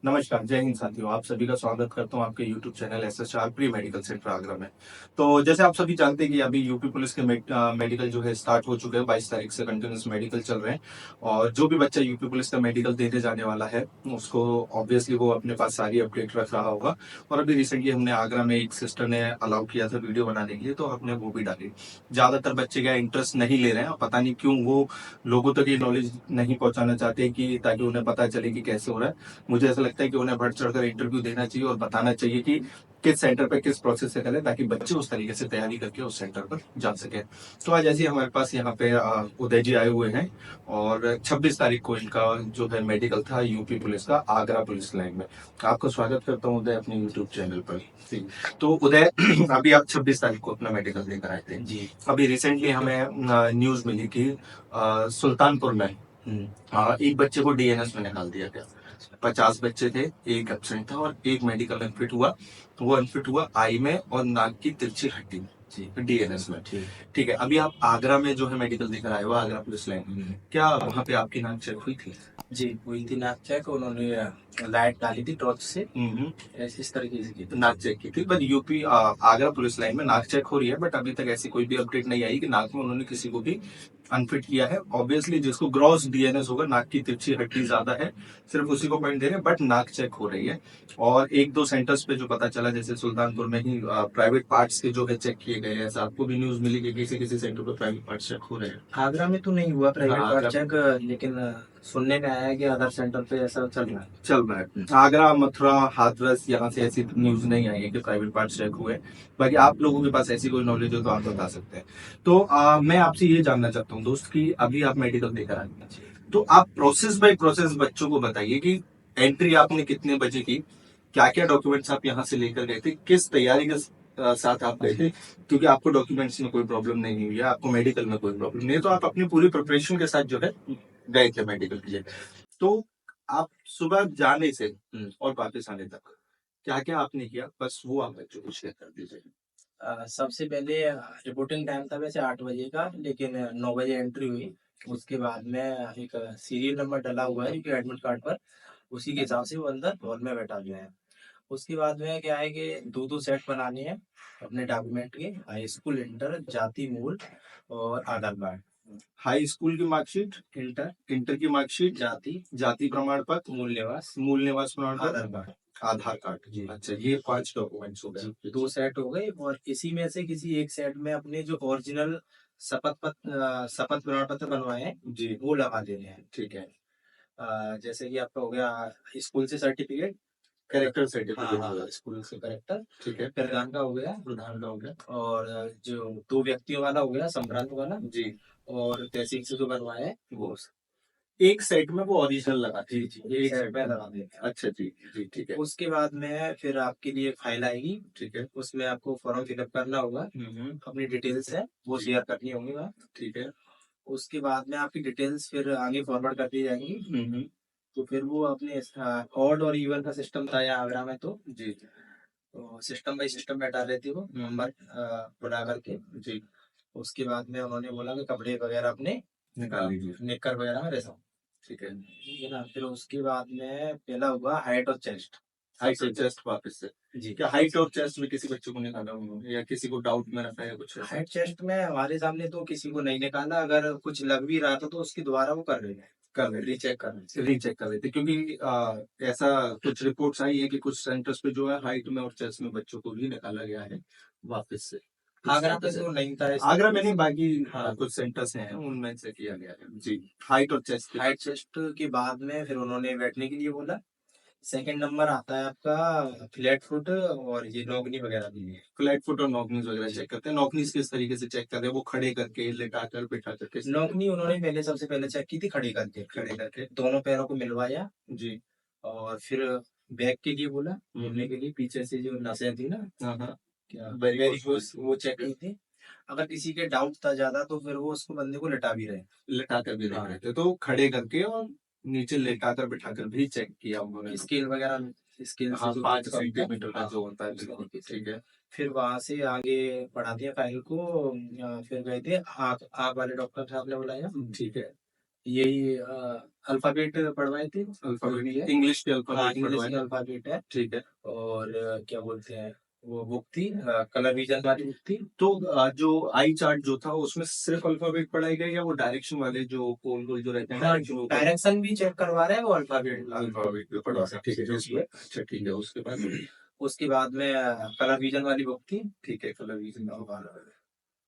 नमस्कार, जय हिंद साथियों। आप सभी का स्वागत करता हूं आपके YouTube channel SSR pre medical centre Agra में। तो जैसे आप सभी जानते हैं कि अभी यूपी पुलिस के मेडिकल जो है स्टार्ट हो चुके हैं। 22 तारीख से कंटिन्यूस मेडिकल चल रहे हैं और जो भी बच्चा यूपी पुलिस का मेडिकल देने जाने वाला है उसको ऑब्वियसली वो अपने पास सारी अपडेट रख रहा होगा। और अभी रिसेंटली हमने आगरा में एक सिस्टर ने अलाउ किया था वीडियो बनाने के लिए, तो हमने वो भी डाली। ज्यादातर बच्चे क्या इंटरेस्ट नहीं ले रहे हैं और पता नहीं क्यों वो लोगों तक ये नॉलेज नहीं पहुंचाना चाहते कि ताकि उन्हें पता चले कि कैसे हो रहा है। मुझे ऐसा लगता है कि उन्हें बढ़ चढ़कर इंटरव्यू देना चाहिए और बताना चाहिए कि किस सेंटर पे किस प्रोसेस से करें, ताकि बच्चे उस तरीके से तैयारी करके उस सेंटर पर जा सके। तो आज ऐसे ही हमारे पास यहाँ पे उदय जी आए हुए हैं और 26 तारीख को इनका जो है मेडिकल था यूपी पुलिस का आगरा पुलिस लाइन में। आपका स्वागत करता हूँ उदय अपने यूट्यूब चैनल पर। जी। तो उदय अभी आप 26 तारीख को अपना मेडिकल देकर आए थे जी। अभी रिसेंटली हमें न्यूज मिली कि सुल्तानपुर में एक बच्चे को डीएनएस में निकाल दिया गया। 50 बच्चे थे, एक एब्सेंट था और एक मेडिकल अनफिट हुआ। वो अनफिट हुआ आई में और नाक की तिरछी हड्डी में, जी डीएनएस में। ठीक है, अभी आप आगरा में जो है मेडिकल देकर आए हो आगरा पुलिस लाइन में, क्या वहाँ पे आपकी नाक चेक हुई थी? जी हुई थी नाक चेक। उन्होंने लाइट डाली थी टॉर्च से, ऐसे इस तरीके से की थी। नाक चेक की थी, but UP Agra police line में नाक चेक हो रही है, बट अभी तक ऐसी कोई भी अपडेट नहीं आई कि नाक में उन्होंने किसी को भी अनफिट किया है। ऑब्वियसली जिसको ग्रॉस डीएनएस होगा, नाक की तिरछी हड्डी ज्यादा है, सिर्फ उसी को पॉइंट दे रहे हैं, बट नाक चेक हो रही है। और एक दो सेंटर्स पे जो पता चला, जैसे सुल्तानपुर में ही प्राइवेट पार्ट्स के जो है चेक किए गए हैं। ऐसा आपको भी न्यूज मिली कि किसी किसी सेंटर पे प्राइवेट पार्ट्स चेक हो रहे हैं? आगरा में तो नहीं हुआ प्राइवेट हाँ, पार्ट आगरा चेक, लेकिन सुनने में आया है कि अदर सेंटर पे ऐसा चल रहा है। चल रहा है। आगरा, मथुरा, हाथरस, यहाँ से ऐसी न्यूज नहीं आई है कि प्राइवेट पार्ट चेक हुए। बाकी आप लोगों के पास ऐसी कोई नॉलेज हो तो आप बता सकते हैं। तो मैं आपसे ये जानना चाहता हूँ दोस्त कि अभी आप मेडिकल देकर आए हैं, तो आप प्रोसेस बाय प्रोसेस बच्चों को बताइए कि एंट्री आपने कितने बजे की, क्या क्या डॉक्यूमेंट्स आप यहाँ से लेकर गए थे, किस तैयारी के साथ आप गए थे। क्योंकि आपको डॉक्यूमेंट्स में कोई प्रॉब्लम नहीं हुई है, आपको मेडिकल में कोई प्रॉब्लम नहीं है, तो आप अपनी पूरी प्रिपरेशन के साथ जो है गए थे मेडिकल के लिए। तो आप सुबह जाने से और वापस आने तक क्या क्या आपने किया, बस वो आप बच्चों को शेयर कर दीजिए। सबसे पहले रिपोर्टिंग टाइम था वैसे 8 बजे का, लेकिन 9 बजे एंट्री हुई। उसके बाद में एक सीरियल नंबर डला हुआ है कि एडमिट कार्ड पर, उसी के हिसाब से वो अंदर हॉल में बैठा गया है। उसके बाद में क्या है कि दो दो सेट बनाने हैं अपने डॉक्यूमेंट के, हाई स्कूल, इंटर, जाति मूल और आधार कार्ड। हाई स्कूल की मार्कशीट, इंटर, इंटर की मार्कशीट, जाति, जाति प्रमाण पत्र, मूल निवास, मूल निवास प्रमाण पत्र, आधार कार्ड। आधार कार्ड। जी। अच्छा, ये 5 डॉक्यूमेंट्स हो जी, गए। 2 सेट हो गए और इसी में से किसी एक सेट में अपने जो ओरिजिनल शपथ प्रमाण पत्र बनवाए हैं जी, वो लगा देने हैं। ठीक है। जैसे कि आपका हो गया स्कूल से सर्टिफिकेट, कैरेक्टर हाँ सर्टिफिकेट हो हाँ गया। स्कूल से करेक्टर, ठीक है। प्रधान का हो गया, प्रधान का हो गया। और जो 2 व्यक्तियों वाला हो गया संभ्रांत वाला, जी, और तहसील से जो बनवाया है वो एक सेट में वो ओरिजिनल लगा जी थी। जी एक सेट में लगा देते हैं। अच्छा जी, जी ठीक है। उसके बाद में फिर आपके लिए फाइल आएगी, ठीक है। उसमें आपको फॉर्म फिलअप करना होगा, अपनी डिटेल्स है वो शेयर करनी होंगी वहाँ। ठीक है। उसके बाद में आपकी डिटेल्स फिर आगे फॉरवर्ड कर दी जाएंगी। तो फिर वो अपने ऑड और इवन का सिस्टम था यहाँ आगरा में, तो जी, तो सिस्टम बाई सिस्टम बैठा रहती वो नंबर बुला करके। जी उसके बाद में उन्होंने बोला कि कपड़े वगैरह अपने निकाल लीजिए। निक्कर वगैरह में रखो। ठीक है। ठीक है ना। फिर उसके बाद में पहला हुआ हाइट और चेस्ट। हाइट और चेस्ट वापस से। जी, क्या हाइट और चेस्ट में किसी बच्चे को निकाला उन्होंने या किसी को डाउट में रखा है कुछ ऐसा? हाइट चेस्ट में हमारे सामने तो किसी को नहीं निकाला, अगर कुछ लग भी रहा था तो उसकी दोबारा वो कर रहे हैं, कर रहे थे, रीचेक कर रहे थे। रीचेक कर रहे थे, क्योंकि ऐसा कुछ रिपोर्ट्स आई है कि कुछ सेंटर्स पे जो है हाइट में और चेस्ट में बच्चों को भी निकाला गया है वापस से। आगरा पे तो नहीं था ऐसा। आगरा में नहीं, बाकी हाँ, कुछ सेंटर्स हैं उनमें से किया गया है जी। हाइट और चेस्ट। हाइट चेस्ट के बाद में फिर उन्होंने बैठने के लिए बोला। सेकंड नंबर आता है आपका फ्लैट फुट और ये नौगनी वगैरह के लिए। फ्लैट फुट और नॉकनीज वगैरह चेक करते हैं। नॉकनीज किस तरीके से चेक कर रहे हैं, वो खड़े करके, लेटाकर, बैठाकर, किस तरीके? नौगनी उन्होंने पहले सबसे पहले चेक की थी खड़ी करके, खड़े करके। दोनों पैरों को मिलवाया जी। और फिर बैक के लिए बोला, मुड़ने के लिए, पीछे से जो नसें थी ना, हाँ हाँ। क्या वेरिकोस वेरिकोस, वो चेक की थी। अगर किसी के डाउट था ज्यादा तो फिर वो उसको बंदे को लेटा भी रहे। लेटाकर भी देख हाँ, रहे थे, तो खड़े करके और नीचे लेटाकर बिठाकर भी चेक किया उन्होंने। स्केल वगैरह, स्केल हाँ, से जो 5 होता है, सेंटीमीटर का हाँ, जो होता है, उस बिल्कुल तरीके से। ठीक है। फिर वहां से आगे बढ़ा दिया फाइल को। फिर गए थे आँख आँख वाले डॉक्टर साहब ने बुलाया। ठीक है। यही अल्फाबेट पढ़वाए थे, जो भी है। इंग्लिश के हाँ, अल्फाबेट इंग्लिश पढ़वाए। की अल्फाबेट है। ठीक है। और क्या बोलते हैं, वो बुक थी, कलर विजन वाली बुक थी। तो जो आई चार्ट जो था उसमें सिर्फ अल्फाबेट पढ़ाई गई या वो डायरेक्शन वाले जो गोल गोल जो रहते हैं हाँ, डायरेक्शन डायरेक्शन भी चेक करवा रहे हैं, वो अल्फाबेट अल्फाबेट भी पढ़ा सकते, ठीक है जो भी है। अच्छा ठीक है उसके बाद। उसके बाद में कलर विजन वाली बुक थी। ठीक है कलर विजन।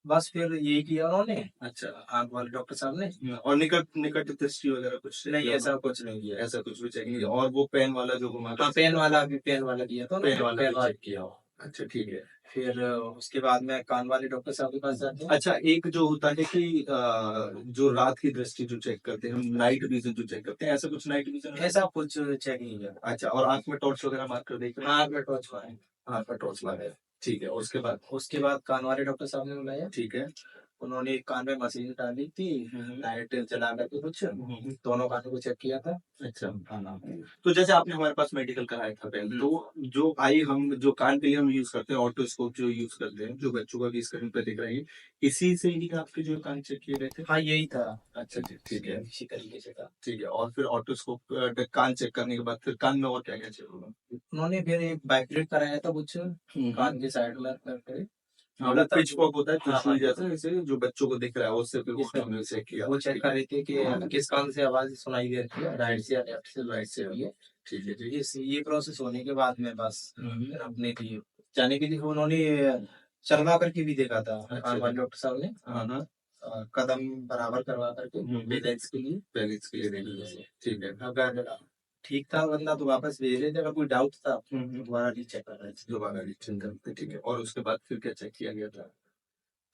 बस फिर यही किया उन्होंने, अच्छा। आंख वाले डॉक्टर साहब ने। और निकट निकट दृष्टि वगैरह कुछ नहीं, ऐसा कुछ नहीं किया। ऐसा कुछ भी चेक नहीं किया। और वो पेन वाला जो घुमा हाँ, पेन वाला भी, पेन वाला किया था पेन उन्होंने, वाला पेन भी वाला चेक किया हो। अच्छा ठीक है। फिर उसके बाद में कान वाले डॉक्टर साहब के पास जाते हैं। अच्छा एक जो होता है कि जो रात की दृष्टि जो चेक करते हैं हम नाइट विजन जो चेक करते हैं ऐसा कुछ नाइट विजन ऐसा कुछ चेक नहीं किया। अच्छा और आंख में टॉर्च वगैरह मार कर देख रहे हैं। हाँ, मैं टॉर्च मारे। आंख में टॉर्च मारे। ठीक है उसके बाद। उसके बाद कान वाले डॉक्टर साहब ने बुलाया। ठीक है। उन्होंने एक कान में मशीन डाली थी, लाइट जला करके कुछ, दोनों कानों को चेक किया था। अच्छा हाँ। तो जैसे आपने हमारे पास मेडिकल कराया था पहले तो जो आई हम जो कान के लिए हम यूज करते हैं ऑटोस्कोप जो यूज करते हैं जो बच्चों का भी स्क्रीन पे दिख रहा है इसी से ही आपके जो कान चेक किए गए थे। हाँ, यही था। अच्छा जी ठीक है। इसी तरीके से था। ठीक है और फिर ऑटोस्कोप कान चेक करने के बाद फिर कान में और क्या क्या चेक होगा। उन्होंने फिर एक वाइब्रेट कराया था कुछ, कान के साइड में करके। हाँ वो बोला था पिच पॉप होता है हाँ, हाँ, त्रिशूल जैसा जैसे जो बच्चों को दिख रहा है उससे फिर इसमें उन्होंने चेक किया। वो चेक ठीक कर है। रहे थे कि किस कान से आवाज सुनाई दे रही है, राइट से या लेफ्ट से राइट से ये ठीक है जी। ये प्रोसेस होने के बाद में बस फिर अपने लिए जाने के लिए उन्होंने चलवा करके भी देखा था, कान वाले डॉक्टर साहब ने। हाँ हाँ। कदम बराबर करवा करके बैलेंस के लिए। बैलेंस के लिए देख लीजिए ठीक है। अगर ठीक था बंदा तो वापस भेज रहे थे, अगर कोई डाउट था दोबारा रीचेक कर रहे थे। दोबारा रिटर्न करते ठीक है। और उसके बाद फिर क्या चेक किया गया था।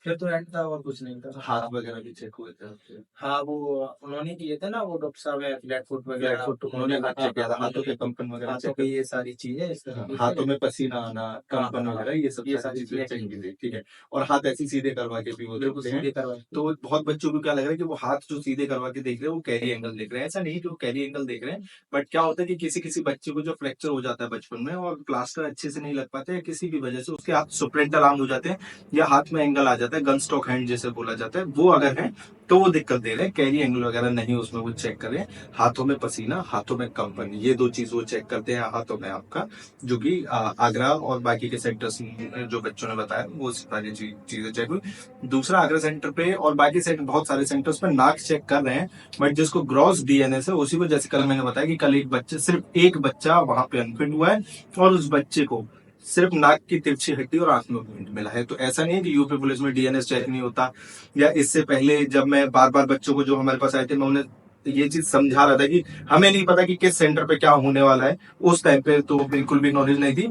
फिर तो एंड था और कुछ नहीं था। हाथ वगैरह भी चेक हुए थे आपके। हाँ, वो उन्होंने किए थे ना, वो डॉक्टर साहब है, फ्लैट फुट वगैरह फ्लैट फुट उन्होंने हाथ चेक किया था हाथों के कंपन वगैरह हाथों चेक पे ये सारी चीजें इस तरीके से। हाथों में पसीना आना कंपन हाँ, वगैरह ये सब ये सारी सारी चीजें चीजें चेक की थी ठीक है। और हाथ ऐसे सीधे करवा के भी वो बिल्कुल देखते हैं। सीधे करवा। तो बहुत बच्चों को क्या लग रहा है कि वो हाथ जो सीधे करवा के देख रहे हैं वो कैरी एंगल देख रहे हैं। ऐसा नहीं कि वो कैरी एंगल देख रहे हैं बट क्या होता है कि किसी किसी बच्चे को जो फ्रैक्चर हो जाता है बचपन में और प्लास्टर अच्छे से नहीं लग पाते या किसी भी वजह से उसके हाथ सुपरेंटल आर्म हो जाते हैं या हाथ में एंगल आ जाता है गन स्टॉक हैंड जैसे बोला जाता है वो अगर है तो वो दिक्कत दे रहे हैं। कैरी एंगल वगैरह नहीं उसमें वो चेक कर रहे हैं। हाथों में पसीना हाथों में कंपन ये दो चीज वो चेक करते हैं हाथों में आपका जो कि आगरा और बाकी के सेक्टर्स जो बच्चों ने बताया वो सारी चीजें चेक हुई। दूसरा आगरा सेंटर पे और बाकी सेंटर बहुत सारे सेंटर्स पे नाक चेक कर रहे हैं बट जिसको ग्रॉस डीएनएस है उसी को जैसे कल मैंने बताया कि कल एक बच्चे सिर्फ एक बच्चा वहां पे अनफिट हुआ है और उस बच्चे को सिर्फ नाक की तिरछी हड्डी और आंख में मूवमेंट मिला है। तो ऐसा नहीं है कि यूपी पुलिस में डीएनएस चेक नहीं होता या इससे पहले जब मैं बार बार बच्चों को जो हमारे पास आए थे मैं उन्हें ये चीज समझा रहा था कि हमें नहीं पता कि किस सेंटर पे क्या होने वाला है। उस टाइम पे तो बिल्कुल भी नॉलेज नहीं थी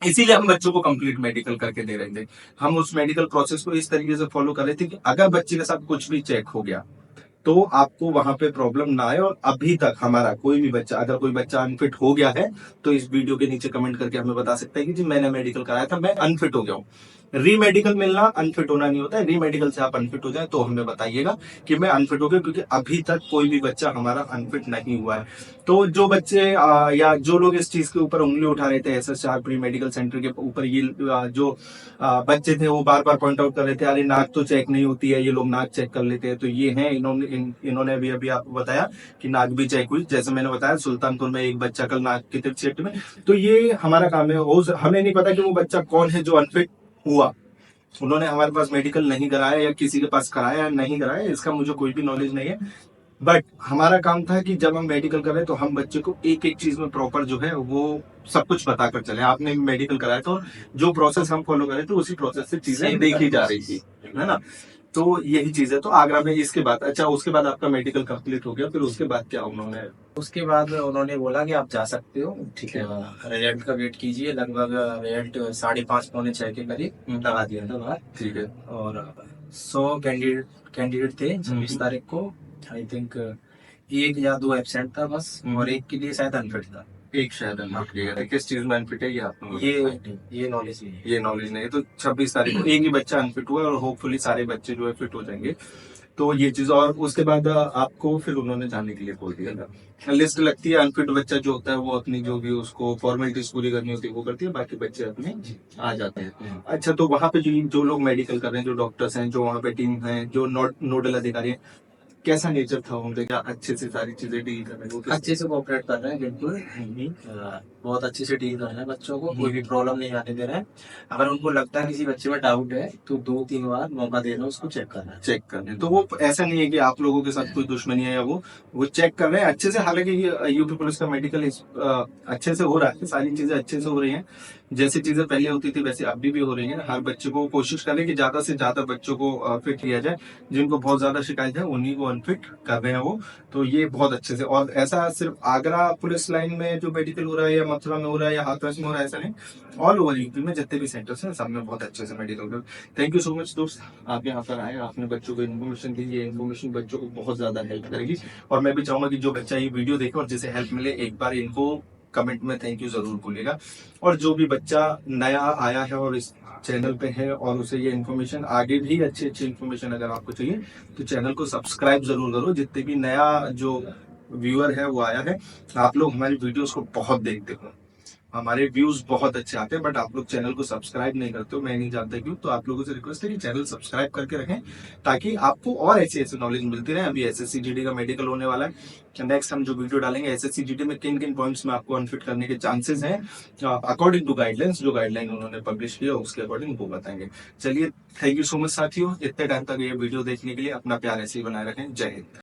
इसीलिए हम बच्चों को कंप्लीट मेडिकल करके दे रहे थे। हम उस मेडिकल प्रोसेस को इस तरीके से फॉलो कर रहे थे कि अगर बच्चे के साथ कुछ भी चेक हो गया तो आपको वहां पे प्रॉब्लम ना आए। और अभी तक हमारा कोई भी बच्चा अगर कोई बच्चा अनफिट हो गया है तो इस वीडियो के नीचे कमेंट करके हमें बता सकता है कि जी मैंने मेडिकल कराया था मैं अनफिट हो गया हूँ। री मेडिकल मिलना अनफिट होना नहीं होता है। री मेडिकल से आप अनफिट हो जाए तो हमें बताइएगा कि मैं अनफिट हो गया क्योंकि अभी तक कोई भी बच्चा हमारा अनफिट नहीं हुआ है। तो जो बच्चे या जो लोग इस चीज के ऊपर उंगली उठा रहे थे एसएसआर प्री मेडिकल सेंटर के ऊपर ये जो बच्चे थे वो बार बार पॉइंट आउट कर रहे थे अरे नाक तो चेक नहीं होती है ये लोग नाक चेक कर लेते हैं। तो ये है इन्होंने भी अभी आपको बताया कि नाक भी चेक हुई जैसे मैंने बताया सुल्तानपुर में एक बच्चा कल नाक की तिरछी में। तो ये हमारा काम है हमें नहीं पता कि वो बच्चा कौन है जो अनफिट हुआ। उन्होंने हमारे पास मेडिकल नहीं कराया या किसी के पास कराया या नहीं कराया इसका मुझे कोई भी नॉलेज नहीं है बट हमारा काम था कि जब हम मेडिकल कर रहे तो हम बच्चे को एक एक चीज में प्रॉपर जो है वो सब कुछ बताकर चले। आपने मेडिकल कराया तो जो प्रोसेस हम फॉलो कर रहे थे उसी प्रोसेस से चीजें देखी जा रही थी है ना। तो यही चीज है। तो आगरा में इसके बाद अच्छा उसके बाद आपका मेडिकल कंप्लीट हो गया फिर उसके बाद क्या उन्होंने उसके बाद उन्होंने बोला कि आप जा सकते हो, ठीक है, रिजल्ट का वेट कीजिए। लगभग रिजल्ट 5:30 पौने 6 के करीब लगा दिया था बाहर। ठीक है। और 100 कैंडिडेट थे 26 तारीख को। आई थिंक एक या दो एब्सेंट था बस, और एक के लिए शायद अनफिट था। एक शायद अनफिट गया था किस चीज में अनफिट है ये आपको ये नॉलेज नहीं है। ये नॉलेज नहीं है। तो 26 तारीख को एक ही बच्चा अनफिट हुआ और होपफुली सारे बच्चे जो है फिट हो जाएंगे। तो ये चीज और उसके बाद आपको फिर उन्होंने जाने के लिए बोल दिया था। लिस्ट लगती है अनफिट बच्चा जो होता है वो अपनी जो भी उसको फॉर्मेलिटीज पूरी करनी होती है वो करती है बाकी बच्चे अपने आ जाते हैं। अच्छा तो वहां पे जो लोग मेडिकल कर रहे हैं जो डॉक्टर्स हैं जो वहाँ पे टीम है जो नोडल अधिकारी है कैसा नेचर था उनका, क्या अच्छे से सारी चीजें डील कर रहे हैं वो अच्छे से कोऑपरेट कर रहे हैं बिल्कुल। बहुत अच्छे से डील कर रहे हैं बच्चों को, कोई भी प्रॉब्लम नहीं आने दे रहे हैं। अगर उनको लगता है किसी बच्चे में डाउट है तो 2-3 बार मौका दे रहे हैं उसको चेक करना है। चेक कर रहे हैं, तो वो ऐसा नहीं है कि आप लोगों के साथ कोई दुश्मनी है या वो चेक कर रहे हैं अच्छे से। हालांकि ये यूपी पुलिस का मेडिकल अच्छे से हो रहा है, सारी चीजें अच्छे से हो रही हैं, जैसी चीजें पहले होती थी वैसे अभी भी हो रही हैं। हर बच्चे को कोशिश करें कि ज्यादा से ज्यादा बच्चों को फिट किया जाए, जिनको बहुत ज्यादा शिकायत है उन्हीं को अनफिट कर रहे हैं वो। तो ये बहुत अच्छे से, और ऐसा सिर्फ आगरा पुलिस लाइन में जो मेडिकल हो रहा है या मथुरा में हो रहा है या हाथरस में हो रहा है ऐसा नहीं, ऑल ओवर यूपी में जितने भी सेंटर्स हैं सब में बहुत अच्छे से मेडिकल हो। थैंक यू सो मच दोस्त, आप यहाँ पर आए, आपने बच्चों को इन्फॉर्मेशन दी। ये इन्फॉर्मेशन बच्चों को बहुत ज्यादा हेल्प करेगी, और मैं भी चाहूंगा कि जो बच्चा ये वीडियो देखे और जिसे हेल्प मिले, एक बार इनको कमेंट में थैंक यू जरूर बोलिएगा। और जो भी बच्चा नया आया है और इस चैनल पे है और उसे ये इन्फॉर्मेशन, आगे भी अच्छी अच्छी इन्फॉर्मेशन अगर आपको चाहिए तो चैनल को सब्सक्राइब जरूर करो। जितने भी नया जो व्यूअर है वो आया है, आप लोग हमारी वीडियोस को बहुत देखते हो, हमारे व्यूज बहुत अच्छे आते हैं, बट आप लोग चैनल को सब्सक्राइब नहीं करते हो, मैं नहीं जानता क्यों। तो आप लोगों से रिक्वेस्ट है कि चैनल सब्सक्राइब करके रखें, ताकि आपको और ऐसी ऐसी नॉलेज मिलती रहे। अभी एसएससी जीडी का मेडिकल होने वाला है, नेक्स्ट हम जो वीडियो डालेंगे एसएससी जीडी में किन किन पॉइंट्स में आपको अनफिट करने के चांसेस हैं, अकॉर्डिंग टू गाइडलाइंस, जो गाइडलाइन उन्होंने पब्लिश किया उसके अकॉर्डिंग वो बताएंगे। चलिए, थैंक यू सो मच साथियों, इतने टाइम तक ये वीडियो देखने के लिए। अपना प्यार ऐसे ही बनाए रखें। जय हिंद।